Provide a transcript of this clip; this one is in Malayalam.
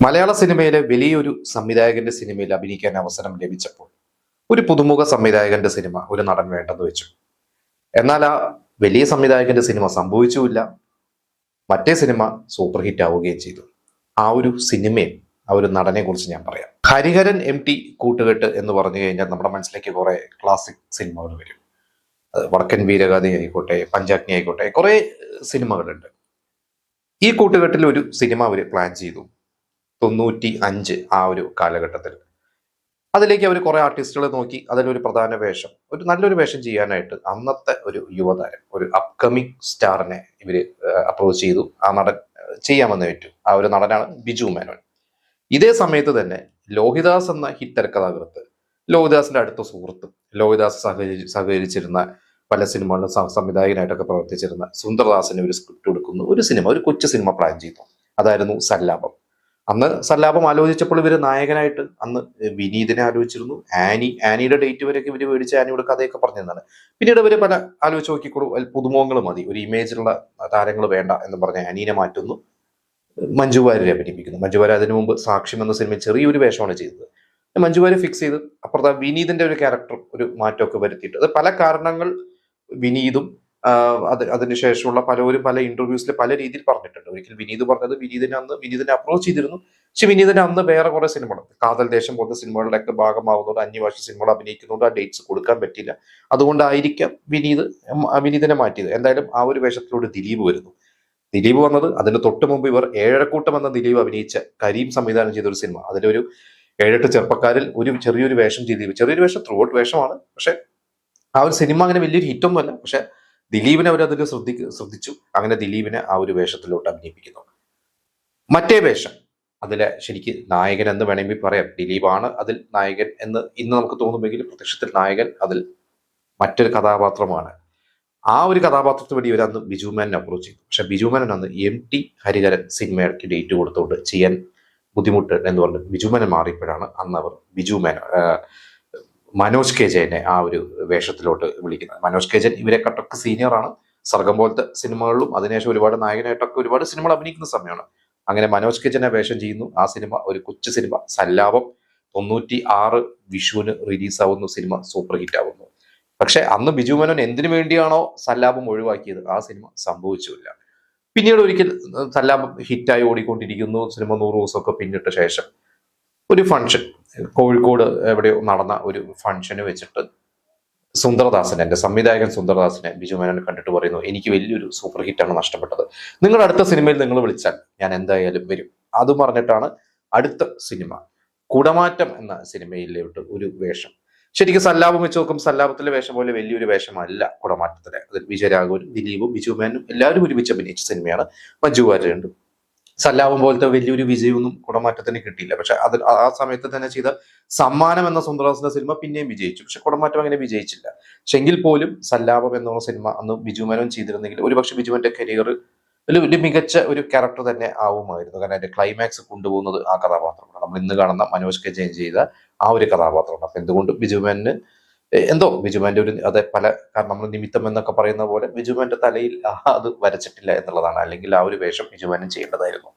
മലയാള സിനിമയിലെ വലിയൊരു സംവിധായകന്റെ സിനിമയിൽ അഭിനയിക്കാൻ അവസരം ലഭിച്ചപ്പോൾ ഒരു പുതുമുഖ സംവിധായകന്റെ സിനിമ ഒരു നടൻ വേണ്ടെന്ന് വെച്ചു. എന്നാൽ ആ വലിയ സംവിധായകന്റെ സിനിമ സംഭവിച്ചുമില്ല. മറ്റേ സിനിമ സൂപ്പർ ഹിറ്റ് ആവുകയും ചെയ്തു. ആ ഒരു സിനിമയും ആ ഒരു നടനെ കുറിച്ച് ഞാൻ പറയാം. ഹരിഹരൻ MT കൂട്ടുകെട്ട് എന്ന് പറഞ്ഞു കഴിഞ്ഞാൽ നമ്മുടെ മനസ്സിലേക്ക് കുറെ ക്ലാസിക് സിനിമകൾ വരും. അത് വടക്കൻ വീരഗാഥ ആയിക്കോട്ടെ, പഞ്ചാഗ്നി ആയിക്കോട്ടെ, കുറെ സിനിമകളുണ്ട്. ഈ കൂട്ടുകെട്ടിൽ ഒരു സിനിമ അവർ പ്ലാൻ ചെയ്തു 95 ആ ഒരു കാലഘട്ടത്തിൽ. അതിലേക്ക് അവർ കുറെ ആർട്ടിസ്റ്റുകളെ നോക്കി. അതിലൊരു പ്രധാന വേഷം, ഒരു നല്ലൊരു വേഷം ചെയ്യാനായിട്ട് അന്നത്തെ ഒരു യുവതാരം, ഒരു അപ്കമിങ് സ്റ്റാറിനെ ഇവര് അപ്രോച്ച് ചെയ്തു. ആ നടൻ ചെയ്യാമെന്ന് ഏറ്റു. ആ ഒരു നടനാണ് ബിജു മേനോൻ. ഇതേ സമയത്ത് തന്നെ ലോഹിദാസ് എന്ന ഹിറ്റ് തിരക്കഥാകൃത്ത്, ലോഹിദാസിന്റെ അടുത്ത സുഹൃത്ത്, ലോഹിദാസ് സഹകരിച്ചിരുന്ന പല സിനിമകളിലും സംവിധായകനായിട്ടൊക്കെ പ്രവർത്തിച്ചിരുന്ന സുന്ദർദാസിന് ഒരു സ്ക്രിപ്റ്റ് കൊടുക്കുന്നു. ഒരു സിനിമ, ഒരു കൊച്ചു സിനിമ പ്ലാൻ ചെയ്തു. അതായിരുന്നു സല്ലാപം. അന്ന് സല്ലാപം ആലോചിച്ചപ്പോൾ ഇവര് നായകനായിട്ട് അന്ന് വിനീതിനെ ആലോചിച്ചിരുന്നു. ആനിയുടെ ഡേറ്റ് വരെയൊക്കെ ഇവര് മേടിച്ച് ആനിയുടെ കഥയൊക്കെ പറഞ്ഞിരുന്നതാണ്. പിന്നീട് ഇവര് പല ആലോചിച്ച് നോക്കിക്കോളൂ, പുതുമുഖങ്ങൾ മതി, ഒരു ഇമേജിലുള്ള താരങ്ങൾ വേണ്ട എന്ന് പറഞ്ഞ് ആനീനെ മാറ്റുന്നു. മഞ്ജു വാര്യരെ അഭിനയിപ്പിക്കുന്നു. മഞ്ജു വാര്യർ അതിനു മുമ്പ് സാക്ഷ്യം എന്ന സിനിമയിൽ ചെറിയൊരു വേഷമാണ് ചെയ്തത്. മഞ്ജു വാര്യർ ഫിക്സ് ചെയ്ത് അപ്പുറത്തെ വിനീതിന്റെ ഒരു ക്യാരക്ടർ ഒരു മാറ്റമൊക്കെ വരുത്തിയിട്ട്, അത് പല കാരണങ്ങൾ വിനീതും അതിനുശേഷമുള്ള പലരും പല ഇന്റർവ്യൂസിൽ പല രീതിയിൽ പറഞ്ഞിട്ടുണ്ട്. ഒരിക്കൽ വിനീത് പറഞ്ഞത് വിനീതിനെ അപ്രോച്ച് ചെയ്തിരുന്നു. പക്ഷെ വിനീതിന് അന്ന് വേറെ കുറെ സിനിമകൾ, കാതൽ ദേശം പോലത്തെ സിനിമകളുടെയൊക്കെ ഭാഗമാവുന്നതുകൊണ്ട്, അന്യഭാഷ സിനിമകൾ അഭിനയിക്കുന്നതുകൊണ്ട് ആ ഡേറ്റ്സ് കൊടുക്കാൻ പറ്റില്ല. അതുകൊണ്ടായിരിക്കാം വിനീതിനെ മാറ്റിയത്. എന്തായാലും ആ ഒരു വേഷത്തിലൂടെ ദിലീപ് വരുന്നു. ദിലീപ് വന്നത് അതിന് തൊട്ട് മുമ്പ് ഇവർ ഏഴരക്കൂട്ടം എന്ന ദിലീപ് അഭിനയിച്ച കരീം സംവിധാനം ചെയ്ത ഒരു സിനിമ, അതിലൊരു 7-8 ചെറുപ്പക്കാരിൽ ഒരു ചെറിയൊരു വേഷം ചെയ്തു. ചെറിയൊരു വേഷം, ത്രൂ ഔട്ട് വേഷമാണ്. പക്ഷെ ആ ഒരു സിനിമ അങ്ങനെ വലിയൊരു ഹിറ്റൊന്നുമല്ല. പക്ഷെ ദിലീപിനെ അവരതിൽ ശ്രദ്ധിച്ചു. അങ്ങനെ ദിലീപിനെ ആ ഒരു വേഷത്തിലോട്ട് അഭിനയിപ്പിക്കുന്നു. മറ്റേ വേഷം, അതിലെ ശരിക്ക് നായകൻ എന്ന് വേണമെങ്കിൽ പറയാം. ദിലീപാണ് അതിൽ നായകൻ എന്ന് ഇന്ന് നമുക്ക് തോന്നുമെങ്കിലും പ്രത്യക്ഷത്തിൽ നായകൻ അതിൽ മറ്റൊരു കഥാപാത്രമാണ്. ആ ഒരു കഥാപാത്രത്തിന് വേണ്ടി ഇവർ അന്ന് ബിജുമേനെ അപ്രോച്ച് ചെയ്തു. പക്ഷെ ബിജുമേനൻ അന്ന് MT ഹരിഹരൻ സിനിമയ്ക്ക് ഡേറ്റ് കൊടുത്തുകൊണ്ട് ചെയ്യാൻ ബുദ്ധിമുട്ട് എന്ന് പറഞ്ഞ് ബിജുമേനൻ മാറിയപ്പോഴാണ് അന്ന് അവർ മനോജ് കെ ജയനെ ആ ഒരു വേഷത്തിലോട്ട് വിളിക്കുന്നത്. മനോജ് കെ ജയൻ ഇവരെ കട്ടൊക്കെ സീനിയറാണ്. സർഗം പോലത്തെ സിനിമകളിലും അതിനുശേഷം ഒരുപാട് നായകനായിട്ടൊക്കെ ഒരുപാട് സിനിമകൾ അഭിനയിക്കുന്ന സമയമാണ്. അങ്ങനെ മനോജ് കെ ജയനെ വേഷം ചെയ്യുന്നു. ആ സിനിമ ഒരു കൊച്ചു സിനിമ, സല്ലാപം. 96 വിഷുവിന് റിലീസാവുന്നു. സിനിമ സൂപ്പർ ഹിറ്റ് ആവുന്നു. പക്ഷെ അന്ന് ബിജു മേനോൻ എന്തിനു വേണ്ടിയാണോ സല്ലാപം ഒഴിവാക്കിയത്, ആ സിനിമ സംഭവിച്ചില്ല. പിന്നീട് ഒരിക്കൽ സല്ലാപം ഹിറ്റായി ഓടിക്കൊണ്ടിരിക്കുന്നു. സിനിമ 100 ദിവസമൊക്കെ പിന്നിട്ട ശേഷം ഒരു ഫംഗ്ഷൻ കോഴിക്കോട് എവിടെയോ നടന്ന ഒരു ഫംഗ്ഷന് വെച്ചിട്ട് എൻ്റെ സംവിധായകൻ സുന്ദർദാസിനെ ബിജു മേനോൻ കണ്ടിട്ട് പറയുന്നു, എനിക്ക് വലിയൊരു സൂപ്പർ ഹിറ്റാണ് നഷ്ടപ്പെട്ടത്. നിങ്ങളുടെ അടുത്ത സിനിമയിൽ നിങ്ങൾ വിളിച്ചാൽ ഞാൻ എന്തായാലും വരും. അതും പറഞ്ഞിട്ടാണ് അടുത്ത സിനിമ കുടമാറ്റം എന്ന സിനിമയിലോട്ട് ഒരു വേഷം. ശരിക്കും സല്ലാപം വെച്ച് നോക്കും, സല്ലാപത്തിലെ വേഷം പോലെ വലിയൊരു വേഷമല്ല കുടമാറ്റത്തിലെ. അതിൽ വിജയരാഘവനും ദിലീപും ബിജു മേനോനും എല്ലാവരും ഒരുമിച്ച് അഭിനയിച്ച സിനിമയാണ്. മഞ്ജു വാര്യരുണ്ട്. സല്ലാപം പോലത്തെ വലിയൊരു വിജയമൊന്നും കുടമാറ്റത്തിന് കിട്ടിയില്ല. പക്ഷെ അത് ആ സമയത്ത് തന്നെ ചെയ്ത സമ്മാനം എന്ന സുന്ദർദാസിന്റെ സിനിമ പിന്നെയും വിജയിച്ചു. പക്ഷെ കുടമാറ്റം അങ്ങനെ വിജയിച്ചില്ല. പക്ഷെ എങ്കിൽ പോലും സല്ലാപം എന്നുള്ള സിനിമ അന്ന് ബിജു മേനോൻ ചെയ്തിരുന്നെങ്കിൽ ഒരുപക്ഷെ ബിജുവിന്റെ കരിയർ ഒരു മികച്ച ഒരു ക്യാരക്ടർ തന്നെ ആവുമായിരുന്നു. കാരണം അതിന്റെ ക്ലൈമാക്സ് കൊണ്ടുപോകുന്നത് ആ കഥാപാത്രമാണ്. നമ്മൾ ഇന്ന് കാണുന്ന മനോജ് കെ ജയൻ ചെയ്ത ആ ഒരു കഥാപാത്രമാണ്. അപ്പൊ എന്തുകൊണ്ട് ബിജുമേനന് എന്തോ ബിജുമേന്റെ ഒരു അതെ പല കാരണം നമ്മൾ നിമിത്തം എന്നൊക്കെ പറയുന്ന പോലെ ബിജുമേന്റെ തലയിൽ അത് വരച്ചിട്ടില്ല എന്നുള്ളതാണ്. അല്ലെങ്കിൽ ആ ഒരു വേഷം ബിജുമേനൻ ചെയ്യേണ്ടതായിരുന്നു.